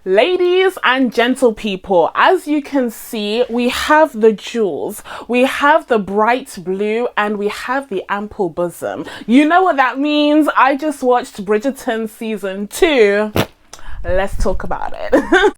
Ladies and gentle people, as you can see, we have the jewels, we have the bright blue, and we have the ample bosom. You know what that means? I just watched Bridgerton season 2. Let's talk about it.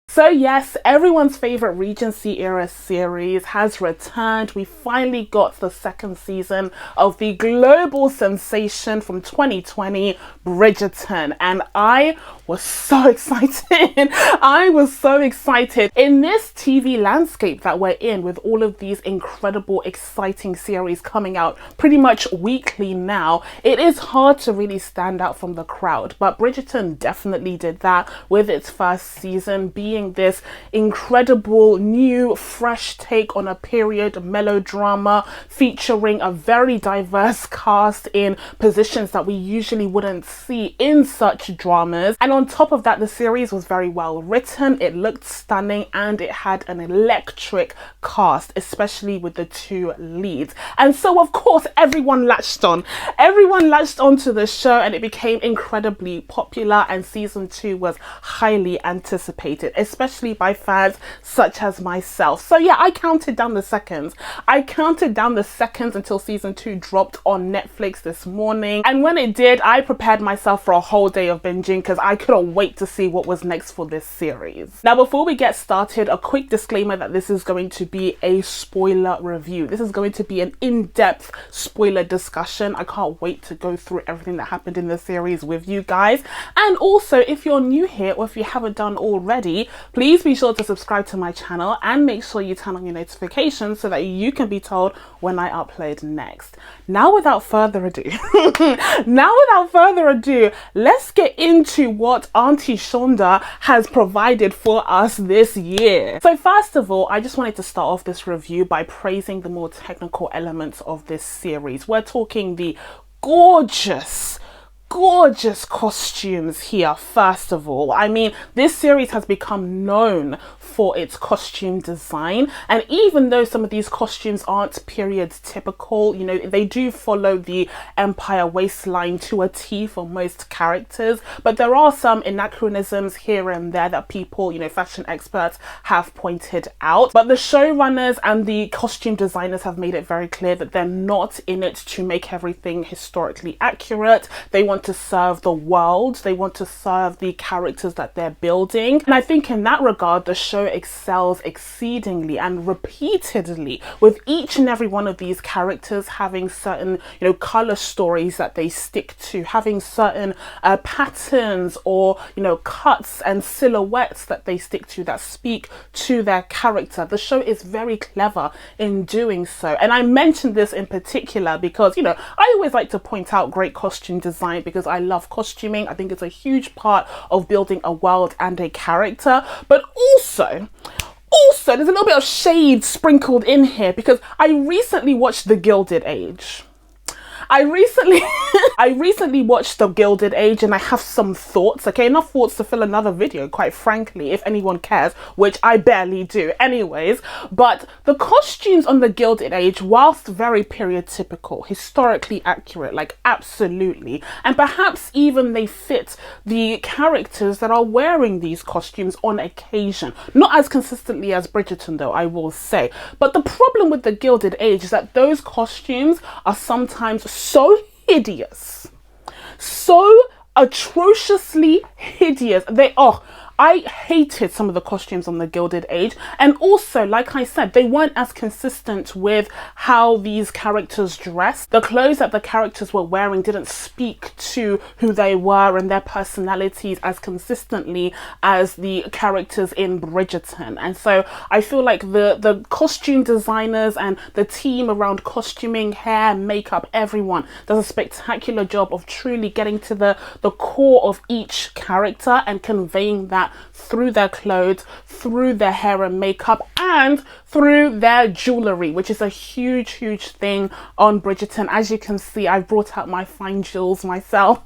So yes, everyone's favorite Regency era series has returned. We finally got the second season of the global sensation from 2020, Bridgerton, and I was so excited. I was so excited. In this TV landscape that we're in, with all of these incredible, exciting series coming out pretty much weekly now, it is hard to really stand out from the crowd, but Bridgerton definitely did that with its first season being this incredible new fresh take on a period melodrama featuring a very diverse cast in positions that we usually wouldn't see in such dramas. And on top of that, the series was very well written, it looked stunning, and it had an electric cast, especially with the two leads. And so of course everyone latched on to the show, and it became incredibly popular, and season 2 was highly anticipated, especially by fans such as myself. So yeah, I counted down the seconds until season 2 dropped on Netflix this morning, and when it did, I prepared myself for a whole day of binging because I couldn't wait to see what was next for this series. Now, before we get started, a quick disclaimer that this is going to be a spoiler review. This is going to be an in-depth spoiler discussion. I can't wait to go through everything that happened in the series with you guys. And also, if you're new here or if you haven't done already, please be sure to subscribe to my channel and make sure you turn on your notifications so that you can be told when I upload next. Now without further ado, let's get into what Auntie Shonda has provided for us this year. So first of all, I just wanted to start off this review by praising the more technical elements of this series. We're talking the gorgeous costumes here. First of all, I mean, this series has become known for its costume design, and even though some of these costumes aren't period typical, you know, they do follow the empire waistline to a T for most characters, but there are some anachronisms here and there that people, you know, fashion experts have pointed out. But the showrunners and the costume designers have made it very clear that they're not in it to make everything historically accurate. They want to serve the world, they want to serve the characters that they're building, and I think in that regard the show excels exceedingly and repeatedly, with each and every one of these characters having certain, you know, color stories that they stick to, having certain patterns or, you know, cuts and silhouettes that they stick to that speak to their character. The show is very clever in doing so, and I mentioned this in particular because, you know, I always like to point out great costume design because I love costuming. I think it's a huge part of building a world and a character, but also there's a little bit of shade sprinkled in here because I recently watched The Gilded Age. I recently watched The Gilded Age, and I have some thoughts, okay? Enough thoughts to fill another video, quite frankly, if anyone cares, which I barely do anyways. But the costumes on The Gilded Age, whilst very period typical, historically accurate, like absolutely, and perhaps even they fit the characters that are wearing these costumes on occasion. Not as consistently as Bridgerton though, I will say. But the problem with The Gilded Age is that those costumes are sometimes so hideous, so atrociously hideous. I hated some of the costumes on The Gilded Age, and also, like I said, they weren't as consistent with how these characters dressed. The clothes that the characters were wearing didn't speak to who they were and their personalities as consistently as the characters in Bridgerton. And so I feel like the costume designers and the team around costuming, hair, makeup, everyone does a spectacular job of truly getting to the core of each character and conveying that through their clothes, through their hair and makeup, and through their jewellery, which is a huge thing on Bridgerton. As you can see, I brought out my fine jewels myself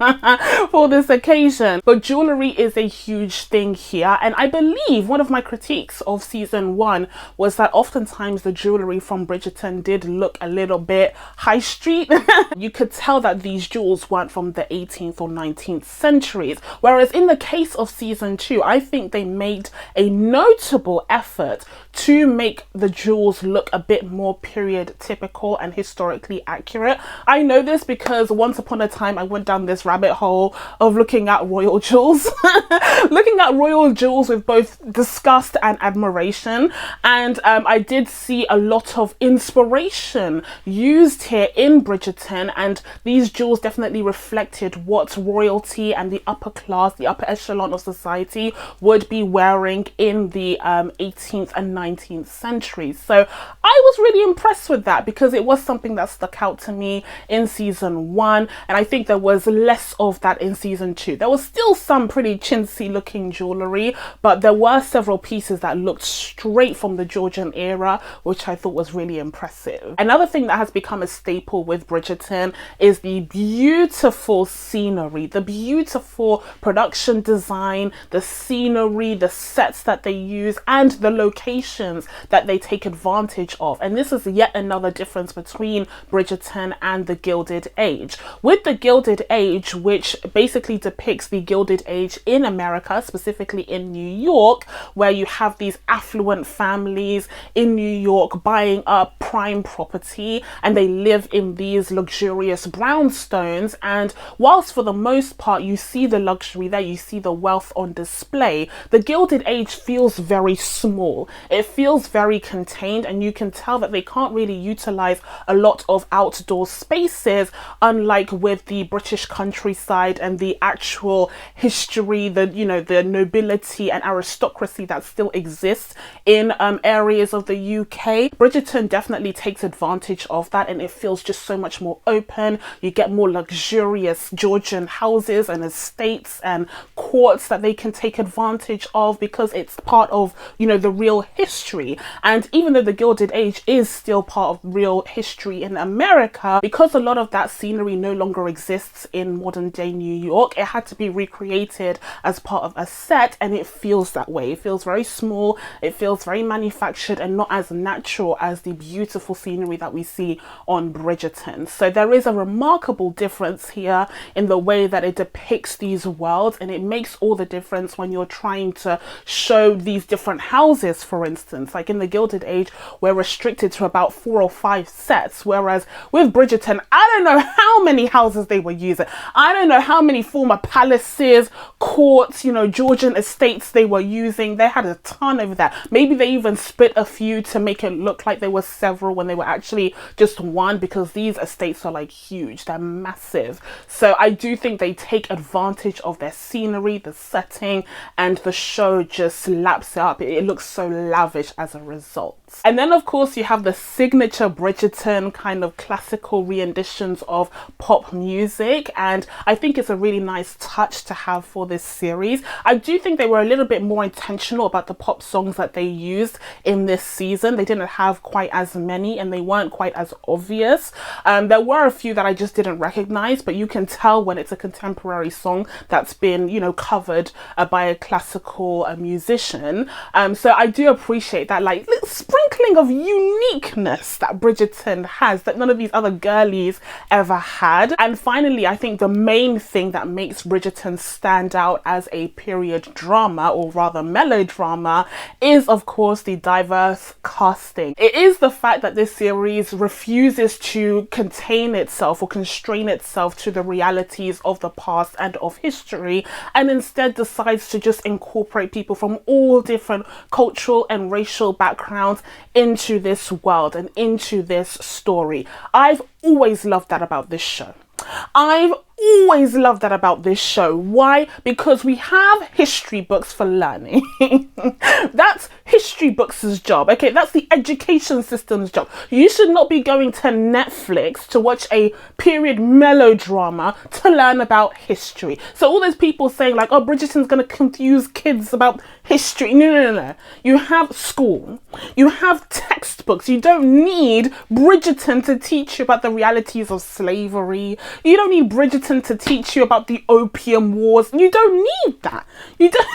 for this occasion. But jewellery is a huge thing here, and I believe one of my critiques of season 1 was that oftentimes the jewellery from Bridgerton did look a little bit high street. You could tell that these jewels weren't from the 18th or 19th centuries, whereas in the case of season 2, I think they made a notable effort to make the jewels look a bit more period typical and historically accurate. I know this because once upon a time I went down this rabbit hole of looking at royal jewels looking at royal jewels with both disgust and admiration, and I did see a lot of inspiration used here in Bridgerton, and these jewels definitely reflected what royalty and the upper class, the upper echelon of society would be wearing in the 18th and 19th centuries. So I was really impressed with that because it was something that stuck out to me in season 1, and I think there was less of that in season 2. There was still some pretty chintzy looking jewellery, but there were several pieces that looked straight from the Georgian era, which I thought was really impressive. Another thing that has become a staple with Bridgerton is the beautiful scenery, the beautiful production design, the scenery, the sets that they use, and the locations that they take advantage of. And this is yet another difference between Bridgerton and the Gilded Age. With the Gilded Age, which basically depicts the Gilded Age in America, specifically in New York, where you have these affluent families in New York buying up prime property, and they live in these luxurious brownstones, and whilst for the most part you see the luxury there, you see the wealth on display, the Gilded Age feels very small. It feels very contained, and you can tell that they can't really utilize a lot of outdoor spaces, unlike with the British countryside and the actual history, the nobility and aristocracy that still exists in areas of the UK. Bridgerton definitely takes advantage of that, and it feels just so much more open. You get more luxurious Georgian houses and estates and courts that they can take advantage of because it's part of, the real history. And even though the Gilded Age is still part of real history in America, because a lot of that scenery no longer exists in modern day New York, it had to be recreated as part of a set, and it feels that way. It feels very small, it feels very manufactured and not as natural as the beautiful scenery that we see on Bridgerton. So there is a remarkable difference here in the way that it depicts these worlds, and it makes all the difference when you're trying to show these different houses. For instance, like in the Gilded Age, we're restricted to about 4 or 5 sets, whereas with Bridgerton, I don't know how many houses they were using. I don't know how many former palaces, courts, Georgian estates they were using. They had a ton over there. Maybe they even split a few to make it look like there were several when they were actually just one, because these estates are like huge, they're massive. So I do think they take advantage of their scenery, the setting, and the show just laps it up. It looks so lavish as a result. And then of course you have the signature Bridgerton kind of classical renditions of pop music, and I think it's a really nice touch to have for this series. I do think they were a little bit more intentional about the pop songs that they used in this season. They didn't have quite as many, and they weren't quite as obvious. There were a few that I just didn't recognize, but you can tell when it's a contemporary song that's been, covered by a classical musician. So I do appreciate that, like, little sprinkling of uniqueness that Bridgerton has that none of these other girlies ever had. And finally, I think the main thing that makes Bridgerton stand out as a period drama, or rather melodrama, is of course the diverse casting. It is the fact that this series refuses to contain itself or constrain itself to the realities of the past and of history, and instead decides to just incorporate people from all different cultural and racial backgrounds into this world and into this story. I've always loved that about this show. I've always love that about this show. Why? Because we have history books for learning. That's history books' job. Okay, that's the education system's job. You should not be going to Netflix to watch a period melodrama to learn about history. So all those people saying like, oh, Bridgerton's going to confuse kids about history. No. You have school. You have textbooks. You don't need Bridgerton to teach you about the realities of slavery. You don't need Bridgerton to teach you about the Opium Wars. You don't need that. You don't.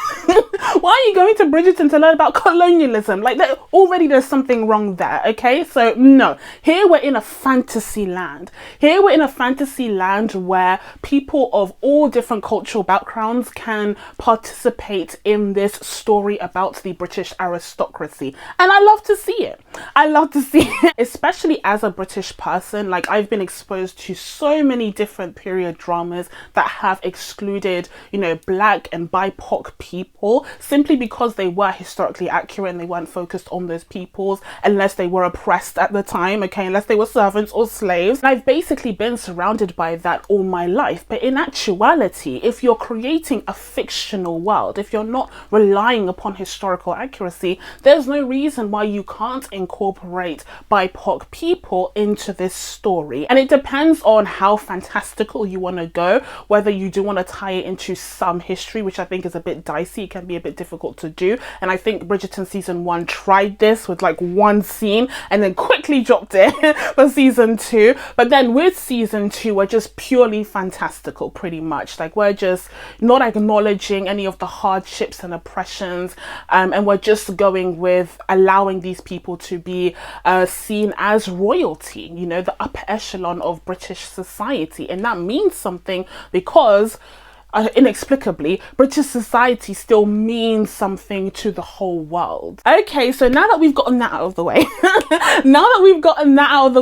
Why are you going to Bridgerton to learn about colonialism? Like, already there's something wrong there, okay? So, no. Here we're in a fantasy land. Here we're in a fantasy land where people of all different cultural backgrounds can participate in this story about the British aristocracy. And I love to see it. I love to see it, especially as a British person. Like, I've been exposed to so many different period dramas that have excluded, you know, Black and BIPOC people simply because they were historically accurate and they weren't focused on those peoples unless they were oppressed at the time, okay, unless they were servants or slaves. And I've basically been surrounded by that all my life. But in actuality, if you're creating a fictional world, if you're not relying upon historical accuracy, there's no reason why you can't incorporate BIPOC people into this story. And it depends on how fantastical you want to go, whether you do want to tie it into some history, which I think is a bit dicey. It can be a bit difficult to do. And I think Bridgerton season 1 tried this with like one scene and then quickly dropped it for season 2. But then with season 2, we're just purely fantastical, pretty much. Like, we're just not acknowledging any of the hardships and oppressions, and we're just going with allowing these people to be seen as royalty, you know, the upper echelon of British society. And that means something because inexplicably, British society still means something to the whole world. Okay, so now that we've gotten that out of the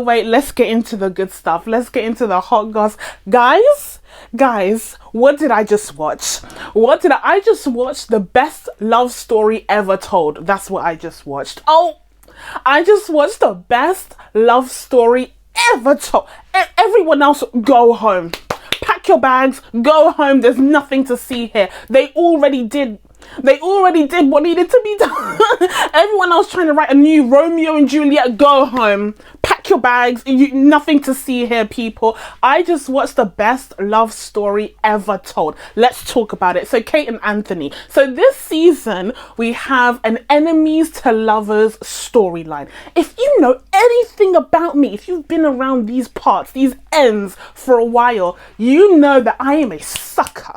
way, let's get into the good stuff. Let's get into the hot goss. Guys, what did I just watch? I just watched the best love story ever told. That's what I just watched. Oh, I just watched the best love story ever told. Everyone else, go home. Pack your bags, go home. There's nothing to see here. They already did what needed to be done. Everyone else trying to write a new Romeo and Juliet, go home. Pack your bags. Nothing to see here, people. I just watched the best love story ever told. Let's talk about it. So Kate and Anthony. So this season, we have an enemies to lovers storyline. If you know anything about me, if you've been around these parts, these ends for a while, you know that I am a sucker.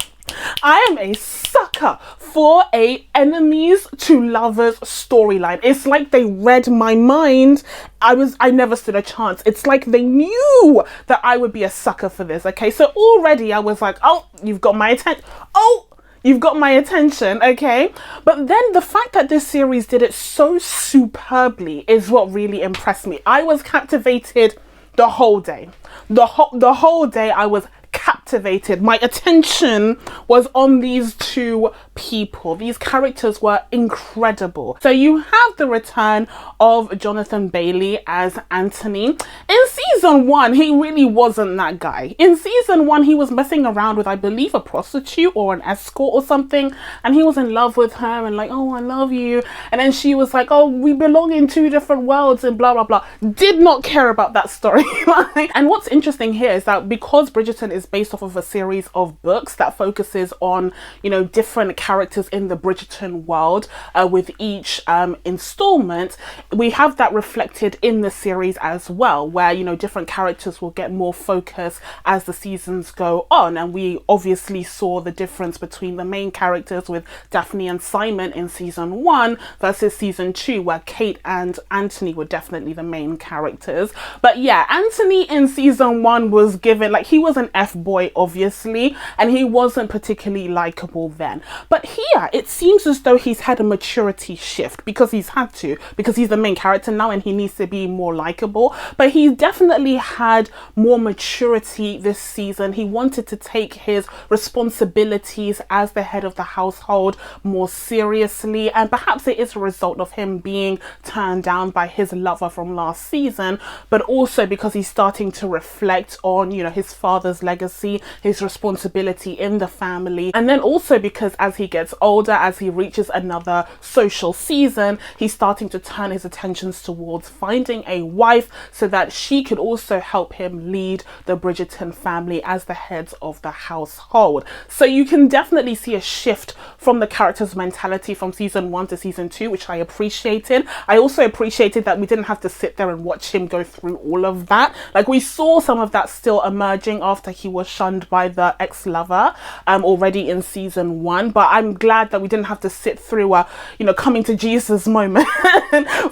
I am a sucker for a enemies to lovers storyline. It's like they read my mind. I never stood a chance. It's like they knew that I would be a sucker for this. Okay, so already I was like, oh, you've got my attention. Oh, you've got my attention, okay? But then the fact that this series did it so superbly is what really impressed me. I was captivated the whole day. The whole day I was captivated. My attention was on these two people. These characters were incredible. So you have the return of Jonathan Bailey as Anthony. In season 1, he really wasn't that guy. In season 1, he was messing around with, I believe, a prostitute or an escort or something, and he was in love with her and like, oh, I love you. And then she was like, oh, we belong in 2 different worlds and blah, blah, blah. Did not care about that storyline. And what's interesting here is that because Bridgerton is based off of a series of books that focuses on, you know, different characters in the Bridgerton world, with each installment, we have that reflected in the series as well, where, you know, different characters will get more focus as the seasons go on. And we obviously saw the difference between the main characters with Daphne and Simon in season 1 versus season 2, where Kate and Anthony were definitely the main characters. But yeah, Anthony in season 1 was given, like, he was an F-boy, obviously, and he wasn't particularly likable then. But here yeah, it seems as though he's had a maturity shift because he's had to, because he's the main character now and he needs to be more likable. But he definitely had more maturity this season. He wanted to take his responsibilities as the head of the household more seriously, and perhaps it is a result of him being turned down by his lover from last season, but also because he's starting to reflect on, you know, his father's legacy, his responsibility in the family, and then also because as he gets older, as he reaches another social season, he's starting to turn his attentions towards finding a wife so that she could also help him lead the Bridgerton family as the heads of the household. So you can definitely see a shift from the character's mentality from season 1 to season 2, which I appreciated. I also appreciated that we didn't have to sit there and watch him go through all of that. Like, we saw some of that still emerging after he was shunned by the ex-lover already in season 1, but I'm glad that we didn't have to sit through a, you know, coming to Jesus moment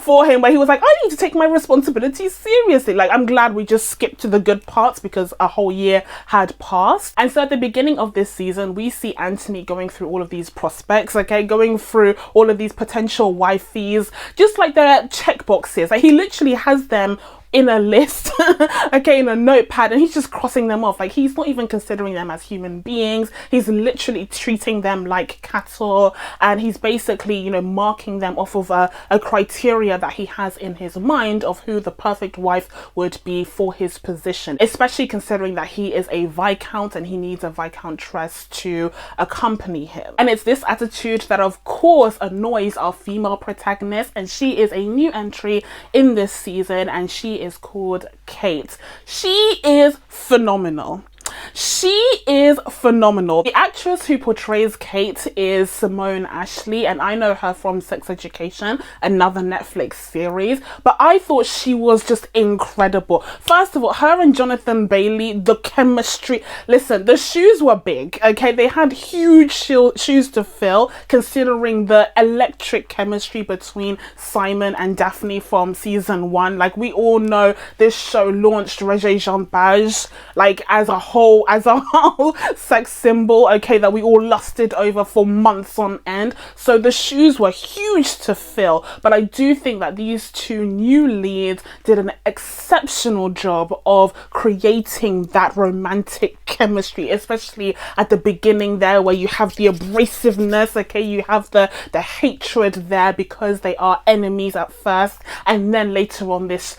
for him where he was like, I need to take my responsibilities seriously. Like, I'm glad we just skipped to the good parts because a whole year had passed. And so at the beginning of this season, we see Anthony going through all of these prospects, okay, going through all of these potential wifeys, just like they're checkboxes. Like, he literally has them in a list, okay, in a notepad, and he's just crossing them off. Like, he's not even considering them as human beings. He's literally treating them like cattle, and he's basically, you know, marking them off of a criteria that he has in his mind of who the perfect wife would be for his position, especially considering that he is a viscount and he needs a viscountess to accompany him. And it's this attitude that of course annoys our female protagonist, and she is a new entry in this season, and she is called Kate. She is phenomenal. She is phenomenal. The actress who portrays Kate is Simone Ashley, and I know her from Sex Education, another Netflix series, but I thought she was just incredible. First of all, her and Jonathan Bailey, the chemistry. Listen, the shoes were big, okay? They had huge shoes to fill, considering the electric chemistry between Simon and Daphne from season 1. Like, we all know this show launched Regé Jean Page, like, as a whole sex symbol, okay, that we all lusted over for months on end. So the shoes were huge to fill, but I do think that these two new leads did an exceptional job of creating that romantic chemistry, especially at the beginning there where you have the abrasiveness, okay, you have the hatred there because they are enemies at first, and then later on this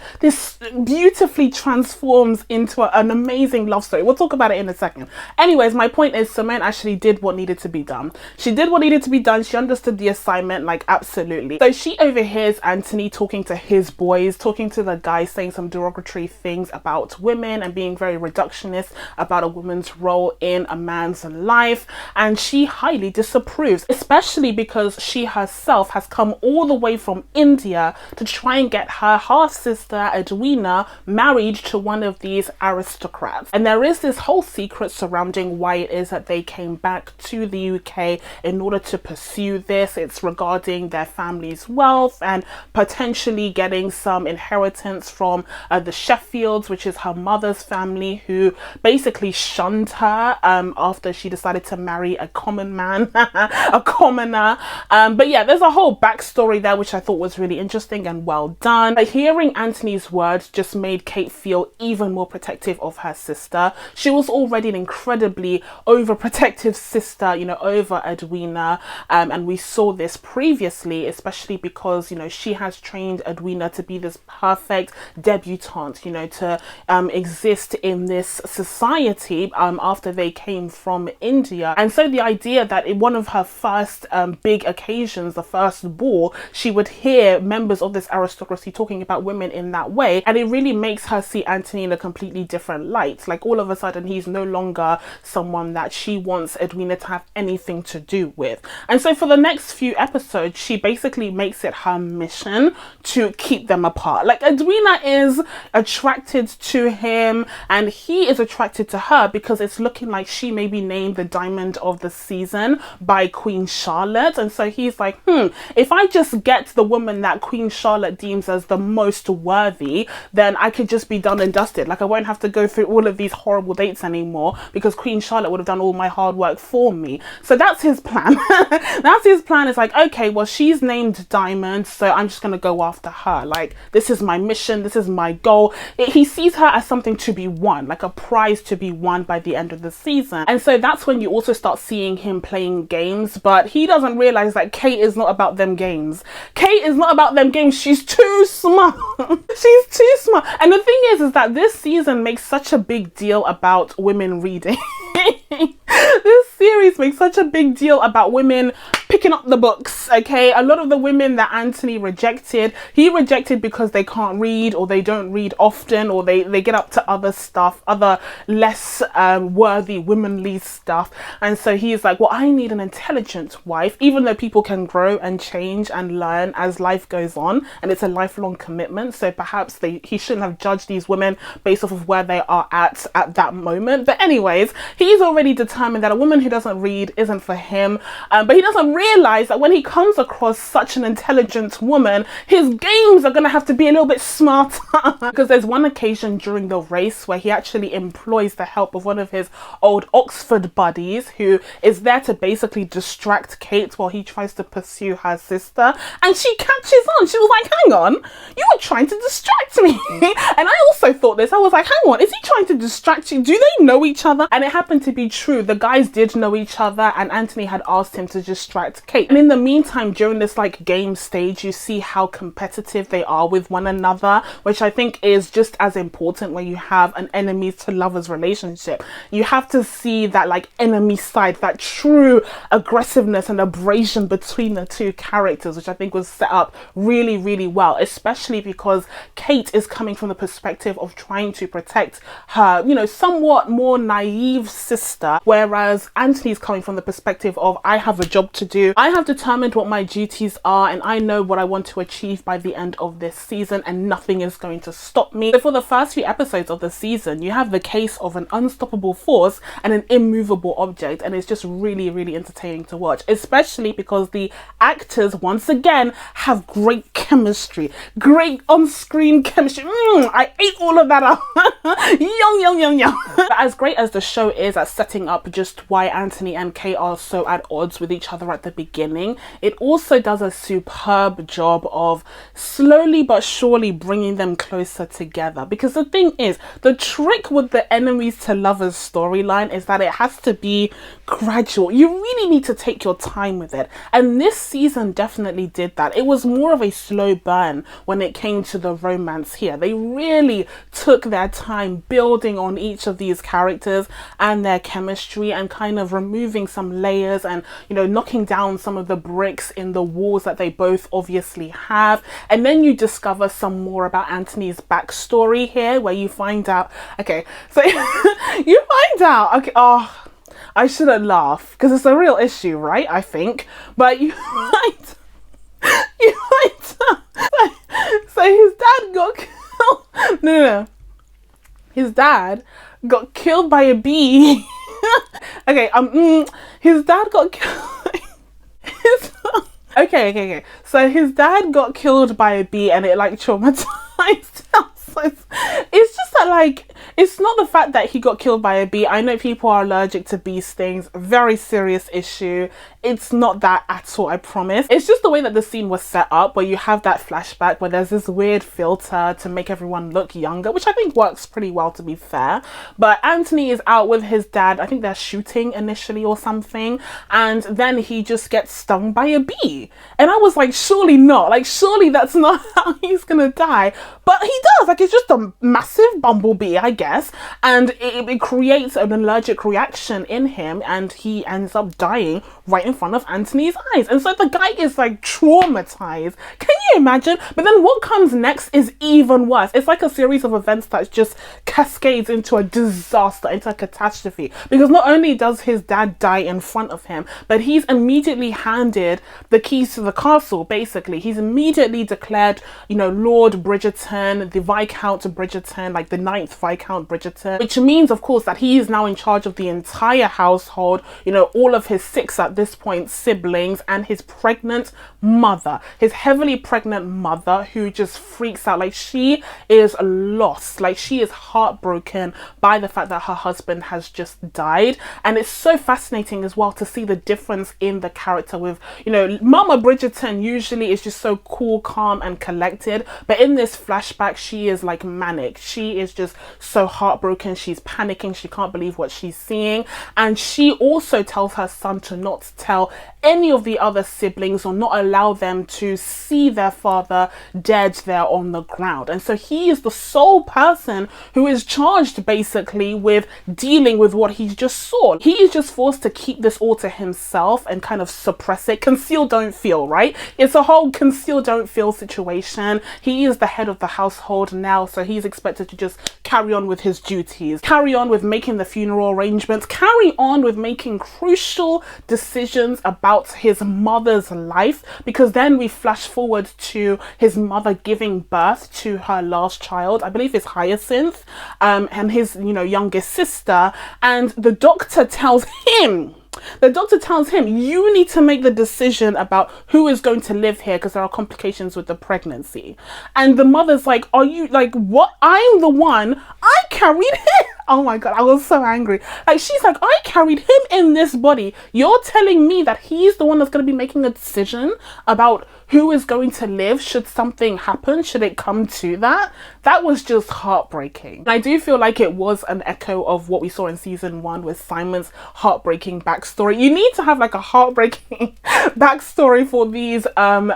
beautifully transforms into an amazing love story. We'll talk about it in a second. Anyways, my point is Simone actually did what needed to be done. She did what needed to be done. She understood the assignment, like, absolutely. So she overhears Anthony talking to his boys, talking to the guys, saying some derogatory things about women and being very reductionist about a woman's role in a man's life, and she highly disapproves, especially because she herself has come all the way from India to try and get her half-sister Edwina married to one of these aristocrats. And there is this whole secret surrounding why it is that they came back to the UK in order to pursue this. It's regarding their family's wealth and potentially getting some inheritance from the Sheffields, which is her mother's family, who basically shunned her after she decided to marry a common man, a commoner. But yeah, there's a whole backstory there which I thought was really interesting and well done. But hearing Anthony's words just made Kate feel even more protective of her sister. She was already an incredibly overprotective sister, you know, over Edwina, and we saw this previously, especially because, you know, she has trained Edwina to be this perfect debutante, you know, to exist in this society after they came from India. And so the idea that in one of her first big occasions, the first ball, she would hear members of this aristocracy talking about women in that way, and it really makes her see Anthony in a completely different light. Like, all of a sudden he's no longer someone that she wants Edwina to have anything to do with. And so for the next few episodes, she basically makes it her mission to keep them apart. Like, Edwina is attracted to him and he is attracted to her because it's looking like she may be named the diamond of the season by Queen Charlotte. And so he's like, if I just get the woman that Queen Charlotte deems as the most worthy, then I could just be done and dusted. Like, I won't have to go through all of these horrible dates anymore because Queen Charlotte would have done all my hard work for me. So that's his plan. That's his plan. It's like, okay, well, she's named Diamond, so I'm just going to go after her. Like, this is my mission. This is my goal. He sees her as something to be won, like a prize to be won by the end of the season. And so that's when you also start seeing him playing games, but he doesn't realize that Kate is not about them games. Kate is not about them games. She's too smart. She's too smart. And the thing is that this season makes such a big deal about women reading. This series makes such a big deal about women picking up the books, okay? A lot of the women that Anthony rejected, he rejected because they can't read, or they don't read often, or they get up to other stuff, other less worthy womanly stuff. And so he's like, well, I need an intelligent wife, even though people can grow and change and learn as life goes on, and it's a lifelong commitment. So perhaps he shouldn't have judged these women based off of where they are at that moment. But anyways, he's already determined that a woman who doesn't read isn't for him, but he doesn't realize that when he comes across such an intelligent woman, his games are going to have to be a little bit smarter. Because there's one occasion during the race where he actually employs the help of one of his old Oxford buddies, who is there to basically distract Kate while he tries to pursue her sister, and she catches on. She was like, hang on, you were trying to distract me. And I also thought this, I was like, hang on, is he trying to distract you? Do they know each other? And it happened to be true. The guys did know each other, and Anthony had asked him to distract Kate. And in the meantime, during this like game stage, you see how competitive they are with one another, which I think is just as important when you have an enemies to lovers relationship. You have to see that like enemy side, that true aggressiveness and abrasion between the two characters, which I think was set up really, really well, especially because Kate is coming from the perspective of trying to protect her, you know, somewhat more naive sister, whereas Anthony's coming from the perspective of, I have a job to do, I have determined what my duties are, and I know what I want to achieve by the end of this season, and nothing is going to stop me. So for the first few episodes of the season, you have the case of an unstoppable force and an immovable object, and it's just really, really entertaining to watch, especially because the actors once again have great chemistry, great on-screen chemistry. I ate all of that up. Yum, yum, yum, yum. But as great as the show is at setting up just why Anthony and Kate are so at odds with each other at the beginning, it also does a superb job of slowly but surely bringing them closer together. Because the thing is, the trick with the enemies to lovers storyline is that it has to be gradual. You really need to take your time with it, and this season definitely did that. It was more of a slow burn when it came to the romance here. They really took their time building on each of these characters and their chemistry, and kind of removing some layers and, you know, knocking down some of the bricks in the walls that they both obviously have. And then you discover some more about Anthony's backstory here, where you find out, okay, so you find out, okay, oh, I shouldn't laugh because it's a real issue, right? I think, but you find so his dad got killed. No. His dad got killed by a bee. Okay, his dad got killed. Okay. So his dad got killed by a bee, and it like traumatized him. So it's just that, like, it's not the fact that he got killed by a bee. I know people are allergic to bee stings, very serious issue. It's not that at all, I promise. It's just the way that the scene was set up, where you have that flashback where there's this weird filter to make everyone look younger, which I think works pretty well, to be fair. But Anthony is out with his dad. I think they're shooting initially or something, and then he just gets stung by a bee. And I was like, surely not. Like, surely that's not how he's gonna die. But he does. Like, it's just a massive bumblebee, I guess, and it creates an allergic reaction in him, and he ends up dying right in front of Anthony's eyes. And so the guy is like traumatized. Can you imagine? But then what comes next is even worse. It's like a series of events that just cascades into a disaster, into a catastrophe, because not only does his dad die in front of him, but he's immediately handed the keys to the castle. Basically, he's immediately declared, you know, Lord Bridgerton, the Viscount Bridgerton, like the 9th Viscount Count Bridgerton, which means, of course, that he is now in charge of the entire household, you know, all of his 6 at this point siblings, and his pregnant mother, his heavily pregnant mother, who just freaks out. Like, she is lost. Like, she is heartbroken by the fact that her husband has just died. And it's so fascinating as well to see the difference in the character with, you know, Mama Bridgerton usually is just so cool, calm and collected, but in this flashback she is like manic. She is just so heartbroken, she's panicking, she can't believe what she's seeing, and she also tells her son to not tell any of the other siblings or not allow them to see their father dead there on the ground. And so he is the sole person who is charged basically with dealing with what he just saw. He is just forced to keep this all to himself and kind of suppress it. Conceal, don't feel, right? It's a whole conceal, don't feel situation. He is the head of the household now, so he's expected to just carry on with his duties, carry on with making the funeral arrangements, carry on with making crucial decisions about his mother's life, because then we flash forward to his mother giving birth to her last child, I believe it's Hyacinth, and his, you know, youngest sister, and the doctor tells him, you need to make the decision about who is going to live here because there are complications with the pregnancy. And the mother's like, are you like, what? I'm the one, I carried him. Oh my God, I was so angry. Like, she's like, I carried him in this body. You're telling me that he's the one that's going to be making a decision about who is going to live should something happen, should it come to that? That was just heartbreaking. And I do feel like it was an echo of what we saw in season 1 with Simon's heartbreaking backstory. You need to have like a heartbreaking backstory for these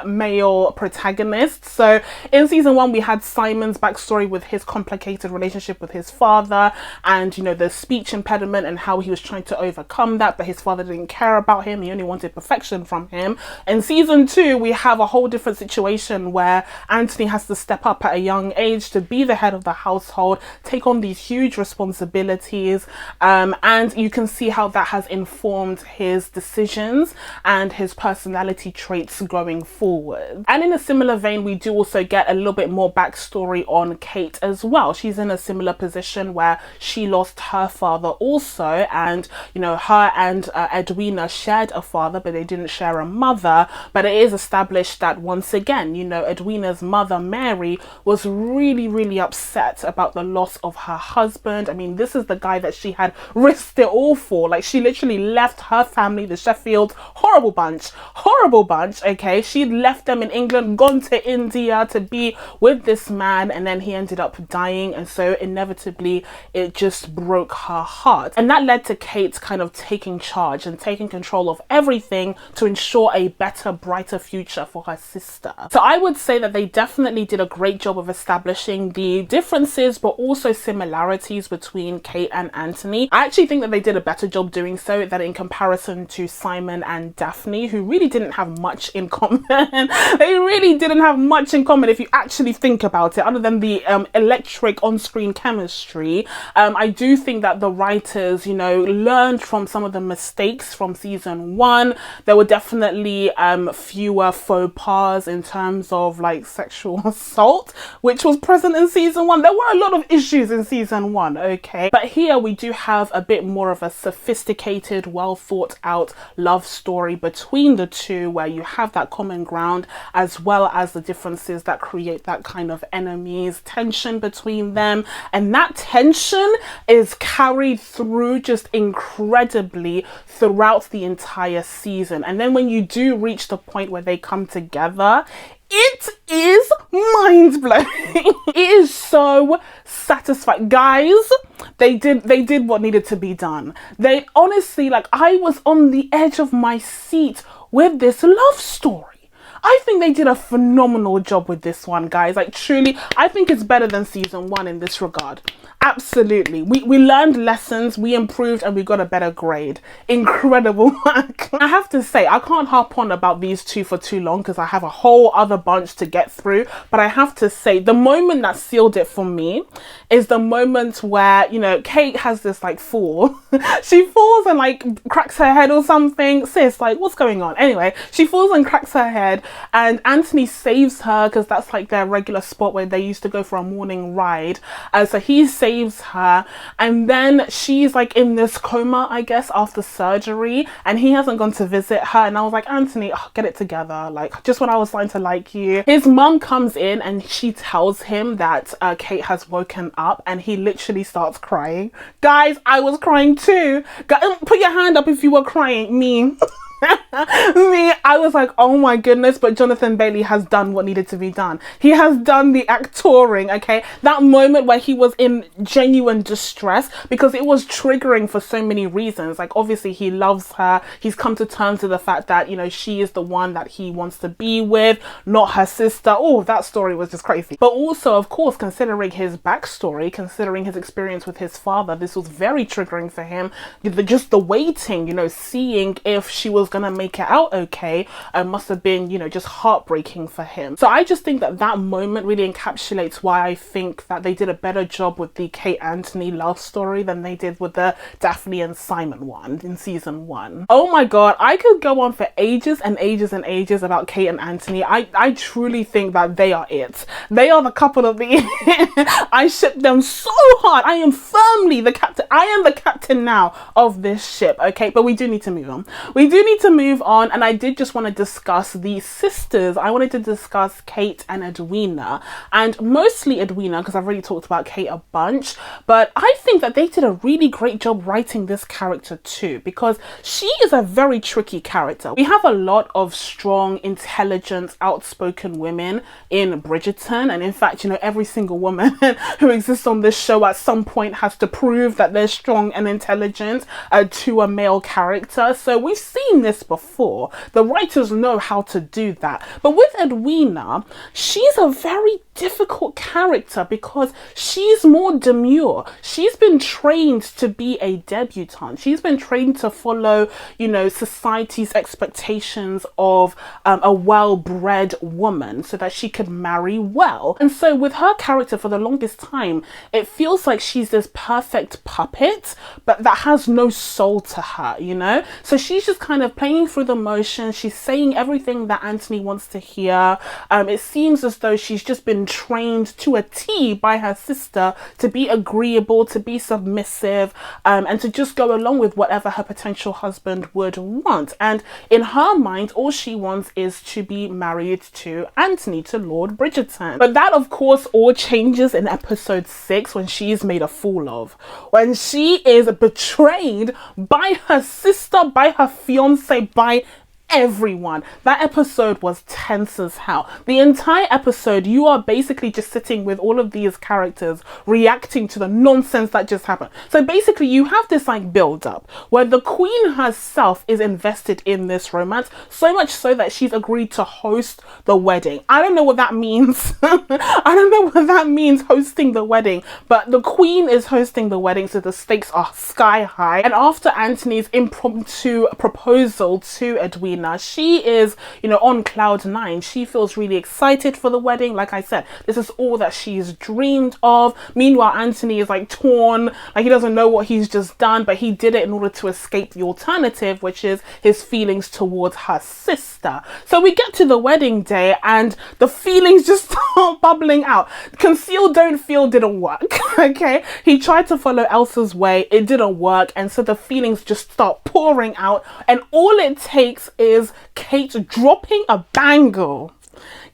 male protagonists. So in season 1 we had Simon's backstory with his complicated relationship with his father, and, you know, the speech impediment and how he was trying to overcome that, but his father didn't care about him, he only wanted perfection from him. In season 2 we have a whole different situation where Anthony has to step up at a young age to be the head of the household, take on these huge responsibilities, and you can see how that has informed his decisions and his personality traits going forward. And in a similar vein, we do also get a little bit more backstory on Kate as well. She's in a similar position where she lost her father also, and, you know, her and Edwina shared a father, but they didn't share a mother. But it is established that once again, you know, Edwina's mother Mary was really upset about the loss of her husband. I mean, this is the guy that she had risked it all for. Like, she literally left her family, the Sheffield, horrible bunch, okay? She'd left them in England, gone to India to be with this man, and then he ended up dying, and so inevitably it just broke her heart. And that led to Kate kind of taking charge and taking control of everything to ensure a better, brighter future for her sister. So I would say that they definitely did a great job of establishing the differences but also similarities between Kate and Anthony. I actually think that they did a better job doing so than in comparison to Simon and Daphne, who really didn't have much in common. They really didn't have much in common if you actually think about it, other than the electric on-screen chemistry. I do think that the writers, you know, learned from some of the mistakes from season 1. There were definitely fewer faux pas in terms of like sexual assault, which was present in season 1. There were a lot of issues in season 1, okay? But here we do have a bit more of a sophisticated, well thought out love story between the two, where you have that common ground as well as the differences that create that kind of enemies, tension between them. And that tension is carried through just incredibly throughout the entire season. And then when you do reach the point where they come together, it is mind-blowing. It is so satisfying. Guys, they did what needed to be done. They honestly, like, I was on the edge of my seat with this love story. I think they did a phenomenal job with this one, guys. Like, truly, I think it's better than season 1 in this regard. Absolutely. We learned lessons, we improved, and we got a better grade. Incredible work. I have to say, I can't harp on about these two for too long because I have a whole other bunch to get through. But I have to say, the moment that sealed it for me is the moment where, you know, Kate has this like fall. She falls and like cracks her head or something. Sis, like, what's going on? Anyway, she falls and cracks her head. and Anthony saves her because that's like their regular spot where they used to go for a morning ride. So he saves her, and then she's like in this coma, I guess, after surgery, and he hasn't gone to visit her. And I was like, Anthony, oh, get it together. Like, just when I was starting to like you. His mum comes in and she tells him that Kate has woken up, and he literally starts crying. Guys, I was crying too. Put your hand up if you were crying. Me. I was like, oh my goodness, but Jonathan Bailey has done what needed to be done. He has done the actoring, okay? That moment where he was in genuine distress, because it was triggering for so many reasons. Like, obviously he loves her. He's come to terms with the fact that, you know, she is the one that he wants to be with, not her sister. Oh, that story was just crazy. But also, of course, considering his backstory, considering his experience with his father, this was very triggering for him. Just the waiting, you know, seeing if she was gonna make it out okay, must have been, you know, just heartbreaking for him. So I just think that that moment really encapsulates why I think that they did a better job with the Kate Anthony love story than they did with the Daphne and Simon one in season 1. Oh my god, I could go on for ages and ages and ages about Kate and Anthony. I truly think that they are it. They are the couple of the I ship them so hard. I am firmly the captain. I am the captain now of this ship, okay? But we do need to move on. We do need to move on, and I did just want to discuss the sisters. I wanted to discuss Kate and Edwina, and mostly Edwina because I've already talked about Kate a bunch, but I think that they did a really great job writing this character too, because she is a very tricky character. We have a lot of strong, intelligent, outspoken women in Bridgerton, and in fact, you know, every single woman who exists on this show at some point has to prove that they're strong and intelligent to a male character. So we've seen this before. The writers know how to do that. But with Edwina, she's a very difficult character because she's more demure. She's been trained to be a debutante. She's been trained to follow, you know, society's expectations of a well-bred woman so that she could marry well. And so with her character, for the longest time, it feels like she's this perfect puppet, but that has no soul to her, you know? So she's just kind of playing through the motions. She's saying everything that Anthony wants to hear. It seems as though she's just been trained to a T by her sister to be agreeable, to be submissive, and to just go along with whatever her potential husband would want. And in her mind, all she wants is to be married to Anthony, to Lord Bridgerton. But that, of course, all changes in episode 6 when she is made a fool of. When she is betrayed by her sister, by her fiance, by everyone. That episode was tense as hell. The entire episode, you are basically just sitting with all of these characters reacting to the nonsense that just happened. So basically you have this like build up where the queen herself is invested in this romance, so much so that she's agreed to host the wedding. I don't know what that means. I don't know what that means, hosting the wedding, but the queen is hosting the wedding, so the stakes are sky high. And after Anthony's impromptu proposal to Edwina, she is, you know, on cloud 9. She feels really excited for the wedding. Like I said, this is all that she's dreamed of. Meanwhile, Anthony is like torn, like he doesn't know what he's just done, but he did it in order to escape the alternative, which is his feelings towards her sister. So we get to the wedding day and the feelings just start bubbling out. Conceal, don't feel didn't work. Okay, he tried to follow Elsa's way, it didn't work, and so the feelings just start pouring out, and all it takes is Kate dropping a bangle.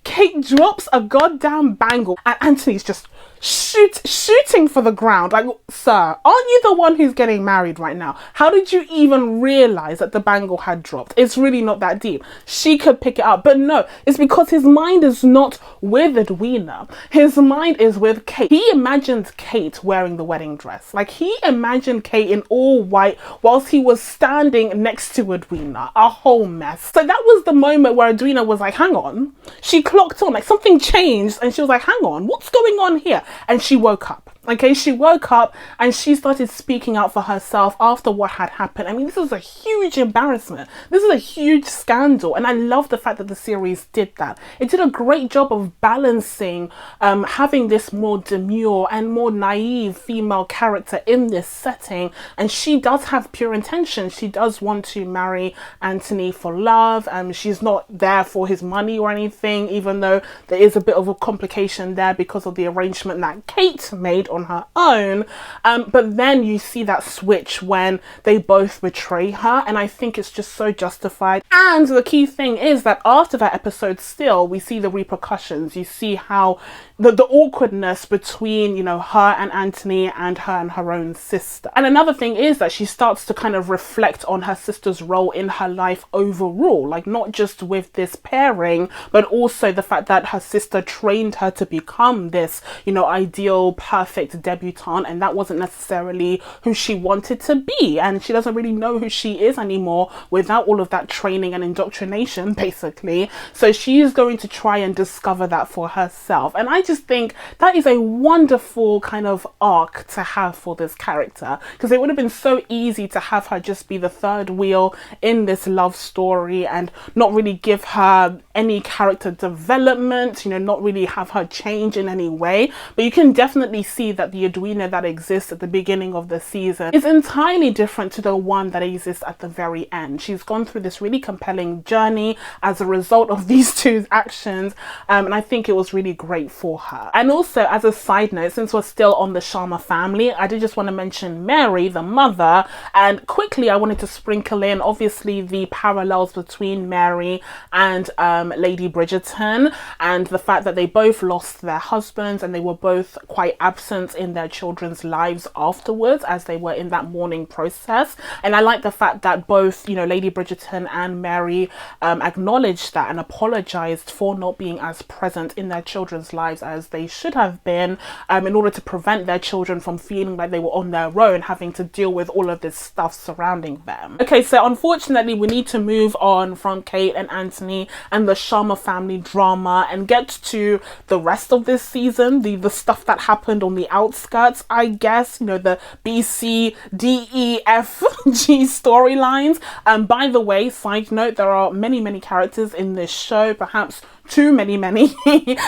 Kate drops a goddamn bangle and Anthony's just shooting for the ground. Like, sir, aren't you the one who's getting married right now? How did you even realize that the bangle had dropped? It's really not that deep. She could pick it up, but no, it's because his mind is not with Edwina. His mind is with Kate. He imagined Kate wearing the wedding dress. Like, he imagined Kate in all white whilst he was standing next to Edwina. A whole mess. So that was the moment where Edwina was like, hang on. She clocked on, like something changed, and she was like, hang on, what's going on here? And she woke up. Okay, she woke up and she started speaking out for herself after what had happened. I mean, this was a huge embarrassment. This is a huge scandal. And I love the fact that the series did that. It did a great job of balancing having this more demure and more naive female character in this setting. And she does have pure intentions. She does want to marry Anthony for love. She's not there for his money or anything, even though there is a bit of a complication there because of the arrangement that Kate made on her own, but then you see that switch when they both betray her, and I think it's just so justified. And the key thing is that after that episode, still we see the repercussions. You see how the awkwardness between, you know, her and Anthony and her own sister. And another thing is that she starts to kind of reflect on her sister's role in her life overall, like not just with this pairing, but also the fact that her sister trained her to become this, you know, ideal, perfect debutante, and that wasn't necessarily who she wanted to be, and she doesn't really know who she is anymore without all of that training and indoctrination, basically. So she is going to try and discover that for herself, and I just think that is a wonderful kind of arc to have for this character, because it would have been so easy to have her just be the third wheel in this love story and not really give her any character development, you know, not really have her change in any way. But you can definitely see that the Edwina that exists at the beginning of the season is entirely different to the one that exists at the very end. She's gone through this really compelling journey as a result of these two actions, and I think it was really great for her. And also, as a side note, since we're still on the Sharma family, I did just want to mention Mary, the mother, and quickly I wanted to sprinkle in obviously the parallels between Mary and Lady Bridgerton, and the fact that they both lost their husbands and they were both quite absent in their children's lives afterwards as they were in that mourning process. And I like the fact that both, you know, Lady Bridgerton and Mary acknowledged that and apologized for not being as present in their children's lives as they should have been, in order to prevent their children from feeling like they were on their own, having to deal with all of this stuff surrounding them. Okay, so unfortunately we need to move on from Kate and Anthony and the Sharma family drama and get to the rest of this season, the stuff that happened on the outskirts, I guess, you know, the B, C, D, E, F, G storylines. By the way, side note, there are many characters in this show, perhaps too many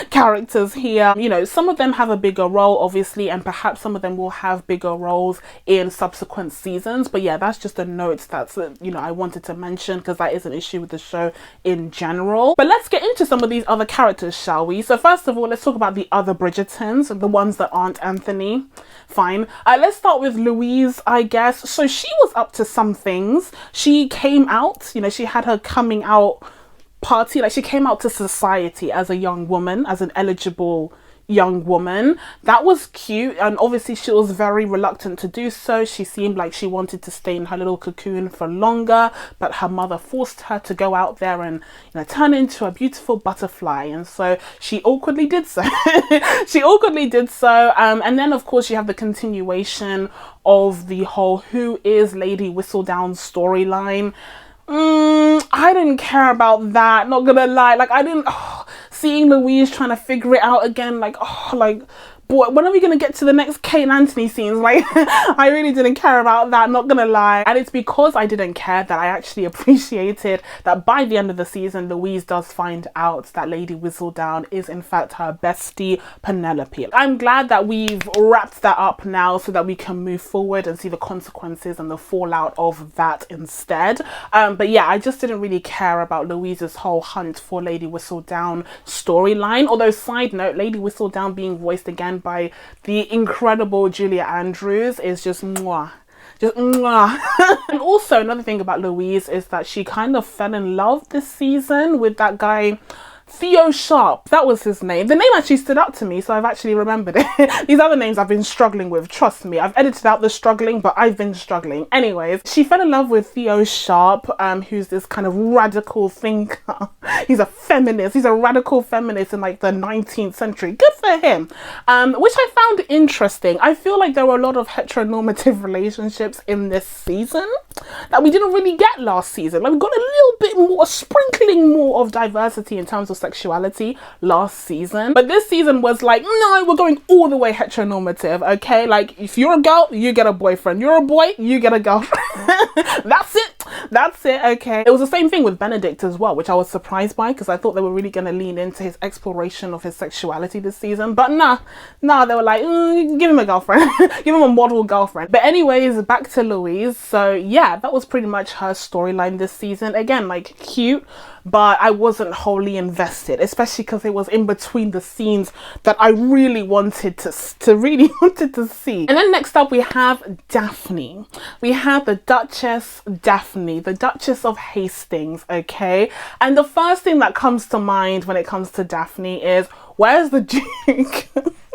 characters here. You know, some of them have a bigger role, obviously, and perhaps some of them will have bigger roles in subsequent seasons. But yeah, that's just a note that's, you know, I wanted to mention because that is an issue with the show in general. But let's get into some of these other characters, shall we? So first of all, let's talk about the other Bridgertons, the ones that aren't Anthony. Fine. Let's start with Louise, I guess. So she was up to some things. She came out, you know, she had her coming out party, like she came out to society as a young woman, as an eligible young woman. That was cute, and obviously she was very reluctant to do so. She seemed like she wanted to stay in her little cocoon for longer, but her mother forced her to go out there and, you know, turn into a beautiful butterfly, and so she awkwardly did so. She awkwardly did so, and then of course you have the continuation of the whole who is Lady Whistledown storyline. I didn't care about that, not gonna lie. Like, I didn't, seeing Louise trying to figure it out again, like, boy, when are we gonna get to the next Kate and Anthony scenes? Like, I really didn't care about that, not gonna lie. And it's because I didn't care that I actually appreciated that by the end of the season, Louise does find out that Lady Whistledown is in fact her bestie, Penelope. I'm glad that we've wrapped that up now so that we can move forward and see the consequences and the fallout of that instead. But yeah, I just didn't really care about Louise's whole hunt for Lady Whistledown storyline. Although, side note, Lady Whistledown being voiced again by the incredible Julia Andrews is just mwah. Just mwah. And also another thing about Louise is that she kind of fell in love this season with that guy Theo Sharp, that was his name. The name actually stood out to me, so I've actually remembered it. These other names I've been struggling with, trust me. I've edited out the struggling, but I've been struggling. Anyways, she fell in love with Theo Sharp, who's this kind of radical thinker. He's a feminist. He's a radical feminist in like the 19th century. Good for him. Which I found interesting. I feel like there were a lot of heteronormative relationships in this season that we didn't really get last season. Like we got a little bit more, a sprinkling more of diversity in terms of sexuality last season. But this season was like, no, we're going all the way heteronormative, okay? Like if you're a girl, you get a boyfriend. You're a boy, you get a girlfriend. That's it. That's it, okay? It was the same thing with Benedict as well, which I was surprised by because I thought they were really going to lean into his exploration of his sexuality this season. But nah, they were like, give him a girlfriend. Give him a model girlfriend. But anyways, back to Louise. So yeah, that was pretty much her storyline this season. Again, like cute, but I wasn't wholly invested, especially because it was in between the scenes that I really wanted to see. And then next up we have Daphne. We have the Duchess Daphne, the Duchess of Hastings, okay? And the first thing that comes to mind when it comes to Daphne is, where's the Duke?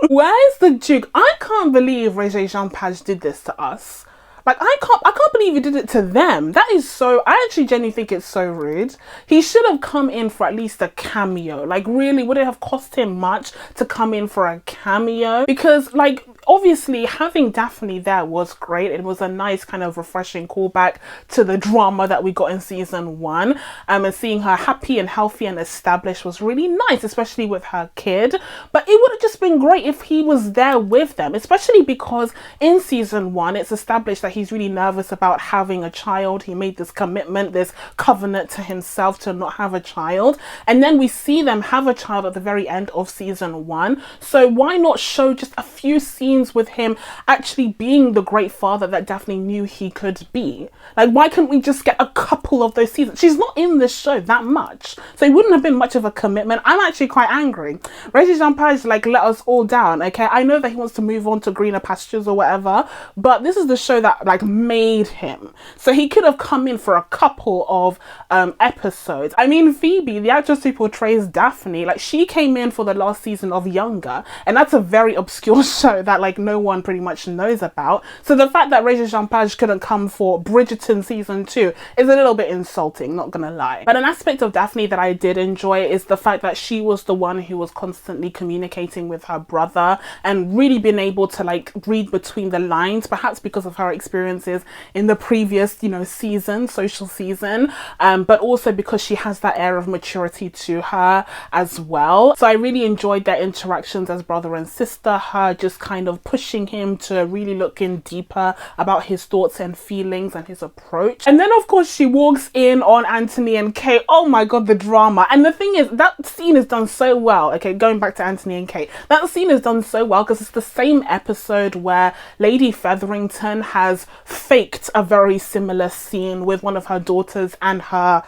Where's the Duke? I can't believe Jean-Page did this to us. Like, I can't believe he did it to them. That is so, I actually genuinely think it's so rude. He should have come in for at least a cameo. Like, really, would it have cost him much to come in for a cameo? Because, like, obviously having Daphne there was great. It was a nice kind of refreshing callback to the drama that we got in season 1. And seeing her happy and healthy and established was really nice, especially with her kid. But it would have just been great if he was there with them, especially because in season 1, it's established that he's really nervous about having a child. He made this commitment, this covenant to himself to not have a child. And then we see them have a child at the very end of season 1. So why not show just a few scenes with him actually being the great father that Daphne knew he could be? Like, why couldn't we just get a couple of those seasons? She's not in this show that much, so it wouldn't have been much of a commitment. I'm actually quite angry. Jean-Page like let us all down, okay? I know that he wants to move on to greener pastures or whatever, but this is the show that like made him, so he could have come in for a couple of episodes. I mean, Phoebe, the actress who portrays Daphne, like she came in for the last season of Younger, and that's a very obscure show that like no one pretty much knows about. So the fact that Jean-Page couldn't come for Bridgerton season 2 is a little bit insulting, not gonna lie. But an aspect of Daphne that I did enjoy is the fact that she was the one who was constantly communicating with her brother and really being able to like read between the lines, perhaps because of her experiences in the previous, you know, season, social season, but also because she has that air of maturity to her as well. So I really enjoyed their interactions as brother and sister, her just kind of pushing him to really look in deeper about his thoughts and feelings and his approach. And then of course she walks in on Anthony and Kate. Oh my god, the drama. And the thing is, that scene is done so well. Okay, going back to Anthony and Kate, that scene is done so well because it's the same episode where Lady Featherington has faked a very similar scene with one of her daughters and her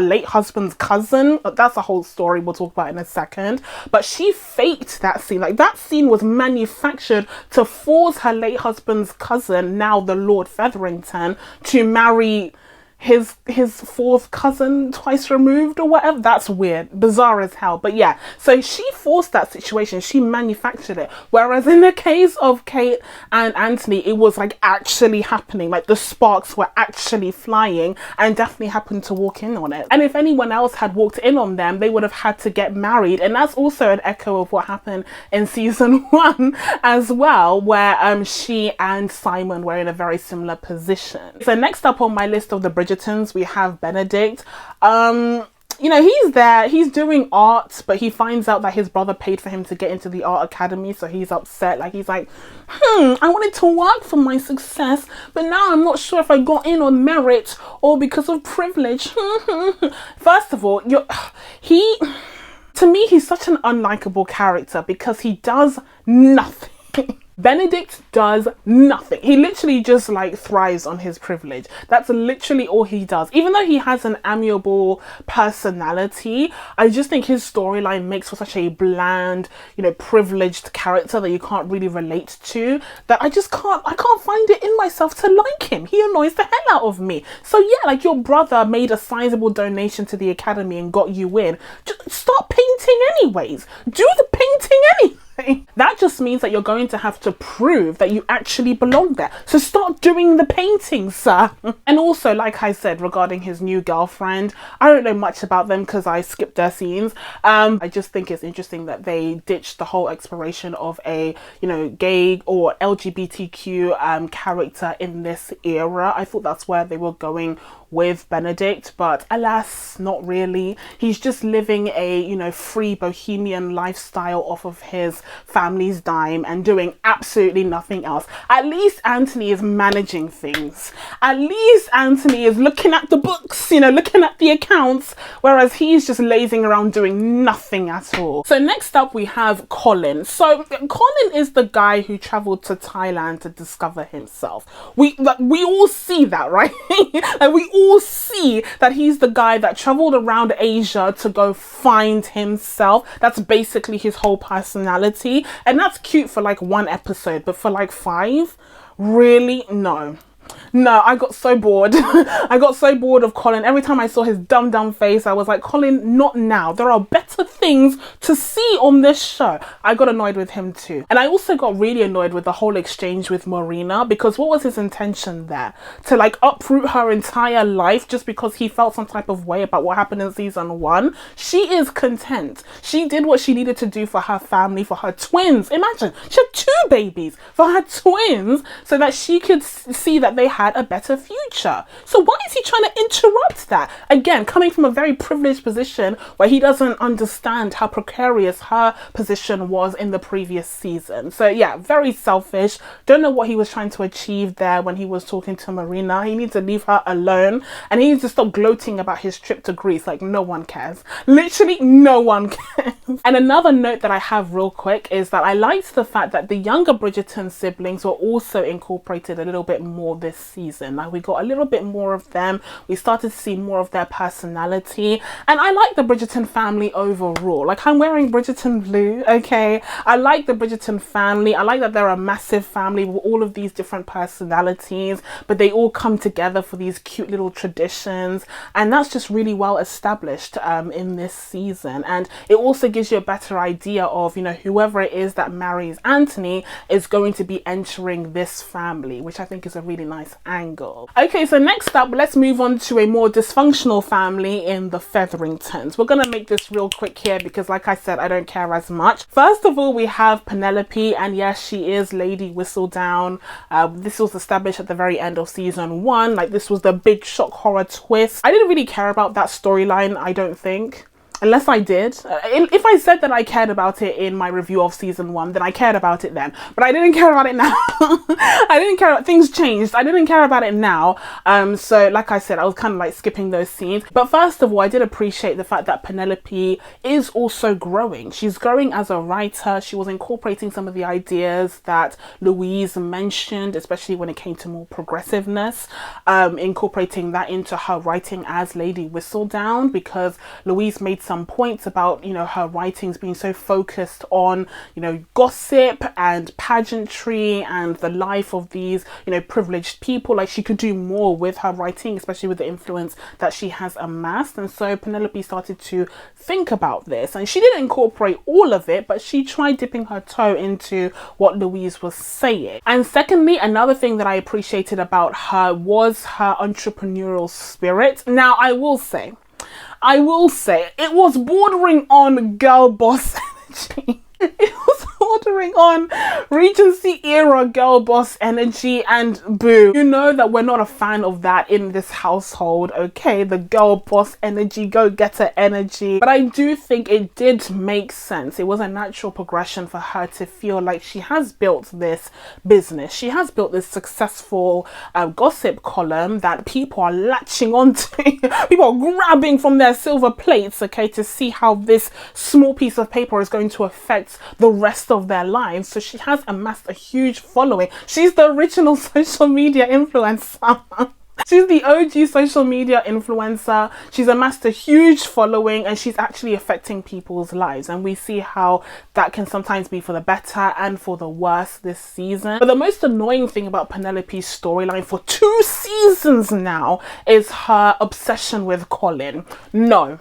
late husband's cousin. That's a whole story we'll talk about in a second. But she faked that scene. Like, that scene was manufactured to force her late husband's cousin, now the Lord Featherington, to marry his fourth cousin twice removed or whatever. That's weird, bizarre as hell. But yeah, so she forced that situation, she manufactured it, whereas in the case of Kate and Anthony, it was like actually happening. Like the sparks were actually flying and Daphne happened to walk in on it. And if anyone else had walked in on them, they would have had to get married. And that's also an echo of what happened in season 1 as well, where she and Simon were in a very similar position. So next up on my list of the Bridgertons, we have Benedict. You know, he's there, he's doing art, but he finds out that his brother paid for him to get into the art academy, so he's upset. Like, he's like, I wanted to work for my success, but now I'm not sure if I got in on merit or because of privilege. First of all, to me, he's such an unlikable character because he does nothing. Benedict does nothing. He literally just like thrives on his privilege. That's literally all he does. Even though he has an amiable personality, I just think his storyline makes for such a bland, you know, privileged character that you can't really relate to, that I can't find it in myself to like him. He annoys the hell out of me. So yeah, like, your brother made a sizable donation to the academy and got you in. Just start painting anyways. Do the painting anyway. That just means that you're going to have to prove that you actually belong there. So start doing the painting, sir. And also, like I said, regarding his new girlfriend, I don't know much about them because I skipped their scenes. I just think it's interesting that they ditched the whole exploration of a, you know, gay or LGBTQ character in this era. I thought that's where they were going with Benedict, but alas, not really. He's just living a, you know, free bohemian lifestyle off of his family's dime and doing absolutely nothing else. At least Anthony is managing things. At least Anthony is looking at the books, you know, looking at the accounts, whereas he's just lazing around doing nothing at all. So next up we have Colin. So Colin is the guy who traveled to Thailand to discover himself. We all see that, right? Like, we all see that he's the guy that traveled around Asia to go find himself. That's basically his whole personality, and that's cute for like one episode, but for like 5, really? No, I got so bored. I got so bored of Colin. Every time I saw his dumb face, I was like, Colin, not now. There are better things to see on this show. I got annoyed with him too. And I also got really annoyed with the whole exchange with Marina, because what was his intention there? To like uproot her entire life just because he felt some type of way about what happened in season 1? She is content. She did what she needed to do for her family, for her twins. Imagine, she had 2 babies for her twins so that she could see that they had a better future. So why is he trying to interrupt that? Again, coming from a very privileged position where he doesn't understand how precarious her position was in the previous season. So yeah, very selfish. Don't know what he was trying to achieve there when he was talking to Marina. He needs to leave her alone, and he needs to stop gloating about his trip to Greece. Like, no one cares. Literally no one cares. And another note that I have real quick is that I liked the fact that the younger Bridgerton siblings were also incorporated a little bit more this season. Like, we got a little bit more of them. We started to see more of their personality, and I like the Bridgerton family overall. Like, I'm wearing Bridgerton blue, okay? I like the Bridgerton family. I like that they're a massive family with all of these different personalities, but they all come together for these cute little traditions, and that's just really well established in this season. And it also gives you a better idea of, you know, whoever it is that marries Anthony is going to be entering this family, which I think is a really nice angle. Okay, so next up, let's move on to a more dysfunctional family in the Featheringtons. We're gonna make this real quick here because, like I said, I don't care as much. First of all, we have Penelope, and yes, she is Lady Whistledown. This was established at the very end of season 1. Like, this was the big shock horror twist. I didn't really care about that storyline, I don't think. Unless I did. If I said that I cared about it in my review of season 1, then I cared about it then. But I didn't care about it now. I didn't care about, things changed. I didn't care about it now. So like I said, I was kind of like skipping those scenes. But first of all, I did appreciate the fact that Penelope is also growing. She's growing as a writer. She was incorporating some of the ideas that Louise mentioned, especially when it came to more progressiveness, incorporating that into her writing as Lady Whistledown, because Louise made some points about, you know, her writings being so focused on, you know, gossip and pageantry and the life of these, you know, privileged people. Like, she could do more with her writing, especially with the influence that she has amassed. And so Penelope started to think about this, and she didn't incorporate all of it, but she tried dipping her toe into what Louise was saying. And secondly, another thing that I appreciated about her was her entrepreneurial spirit. Now, I will say it was bordering on girl boss energy. It was bordering on Regency era girl boss energy, and boo. You know that we're not a fan of that in this household, okay? The girl boss energy, go-getter energy. But I do think it did make sense. It was a natural progression for her to feel like she has built this business. She has built this successful gossip column that people are latching onto. People are grabbing from their silver plates, okay, to see how this small piece of paper is going to affect the rest of their lives. So she has amassed a huge following. She's the original social media influencer. She's the OG social media influencer. She's amassed a huge following, and she's actually affecting people's lives. And we see how that can sometimes be for the better and for the worse this season. But the most annoying thing about Penelope's storyline for 2 seasons now is her obsession with Colin. No.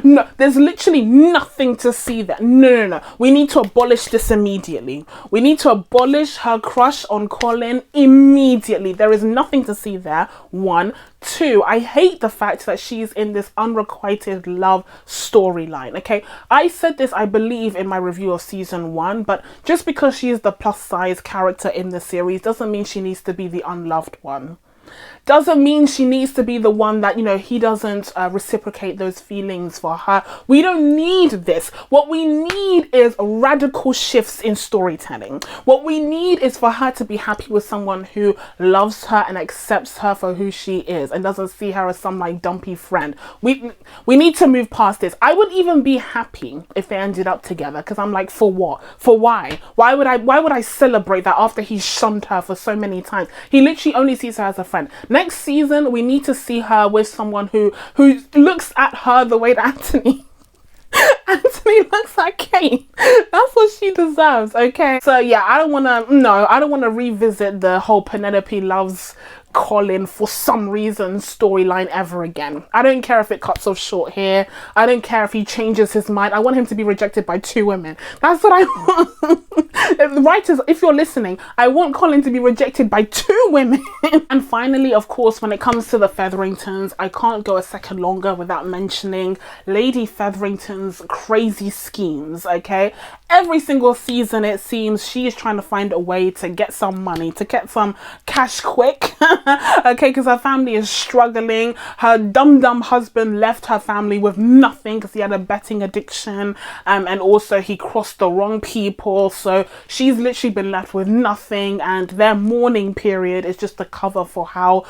No, there's literally nothing to see there. No. We need to abolish this immediately. We need to abolish her crush on Colin immediately. There is nothing to see there. 1. 2, I hate the fact that she's in this unrequited love storyline. Okay, I said this, I believe, in my review of season 1, but just because she is the plus size character in the series doesn't mean she needs to be the unloved one. Doesn't mean she needs to be the one that, you know, he doesn't reciprocate those feelings for her. We don't need this. What we need is radical shifts in storytelling. What we need is for her to be happy with someone who loves her and accepts her for who she is and doesn't see her as some like dumpy friend. We need to move past this. I would even be happy if they ended up together, because I'm like, for what? For why? Why would I celebrate that after he shunned her for so many times? He literally only sees her as a friend. Next season, we need to see her with someone who looks at her the way that Anthony looks at Kate. That's what she deserves, okay? So yeah, I don't want to revisit the whole Penelope loves Colin for some reason storyline ever again. I don't care if it cuts off short here. I don't care if he changes his mind. I want him to be rejected by 2 women. That's what I want. Writers, if you're listening, I want Colin to be rejected by 2 women. And finally, of course, when it comes to the Featheringtons, I can't go a second longer without mentioning Lady Featherington's crazy schemes, okay? Every single season, it seems she is trying to find a way to get some money, to get some cash quick. Okay, because her family is struggling. Her dumb husband left her family with nothing because he had a betting addiction, and also he crossed the wrong people, so she's literally been left with nothing, and their mourning period is just a cover for how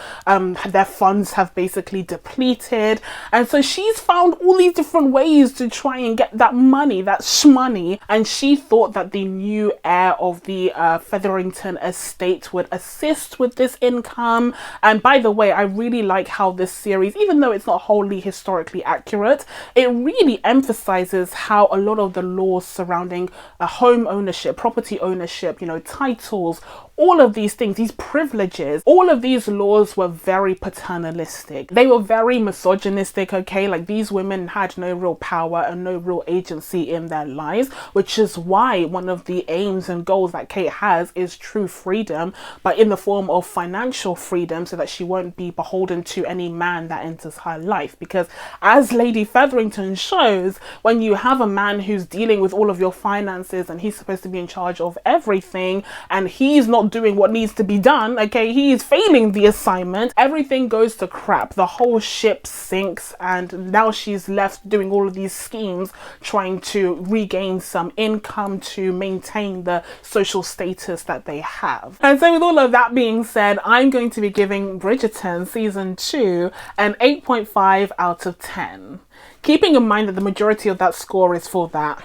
their funds have basically depleted. And so she's found all these different ways to try and get that money, that shmoney, and she thought that the new heir of the Featherington estate would assist with this income. And by the way, I really like how this series, even though it's not wholly historically accurate, it really emphasizes how a lot of the laws surrounding home ownership, property ownership, you know, titles, all of these things, these privileges, all of these laws were very paternalistic. They were very misogynistic, okay? Like, these women had no real power and no real agency in their lives, which is why one of the aims and goals that Kate has is true freedom, but in the form of financial freedom, so that she won't be beholden to any man that enters her life. Because as Lady Featherington shows, when you have a man who's dealing with all of your finances and he's supposed to be in charge of everything, and he's not doing what needs to be done, okay, he is failing the assignment, everything goes to crap. The whole ship sinks, and now she's left doing all of these schemes, trying to regain some income to maintain the social status that they have. And so with all of that being said, I'm going to be giving Bridgerton season 2 an 8.5 out of 10. Keeping in mind that the majority of that score is for that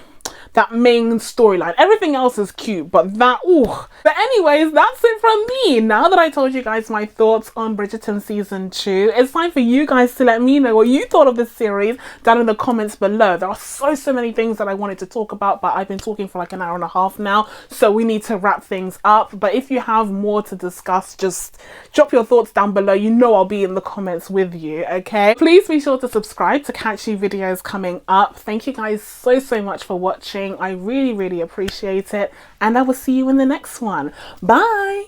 main storyline. Everything else is cute, but that, ooh. But anyways, that's it from me. Now that I told you guys my thoughts on Bridgerton season 2, it's time for you guys to let me know what you thought of this series down in the comments below. There are so many things that I wanted to talk about, but I've been talking for like an hour and a half now, so we need to wrap things up. But if you have more to discuss, just drop your thoughts down below. You know I'll be in the comments with you, okay? Please be sure to subscribe to catch new videos coming up. Thank you guys so much for watching. I really appreciate it, and I will see you in the next one. Bye.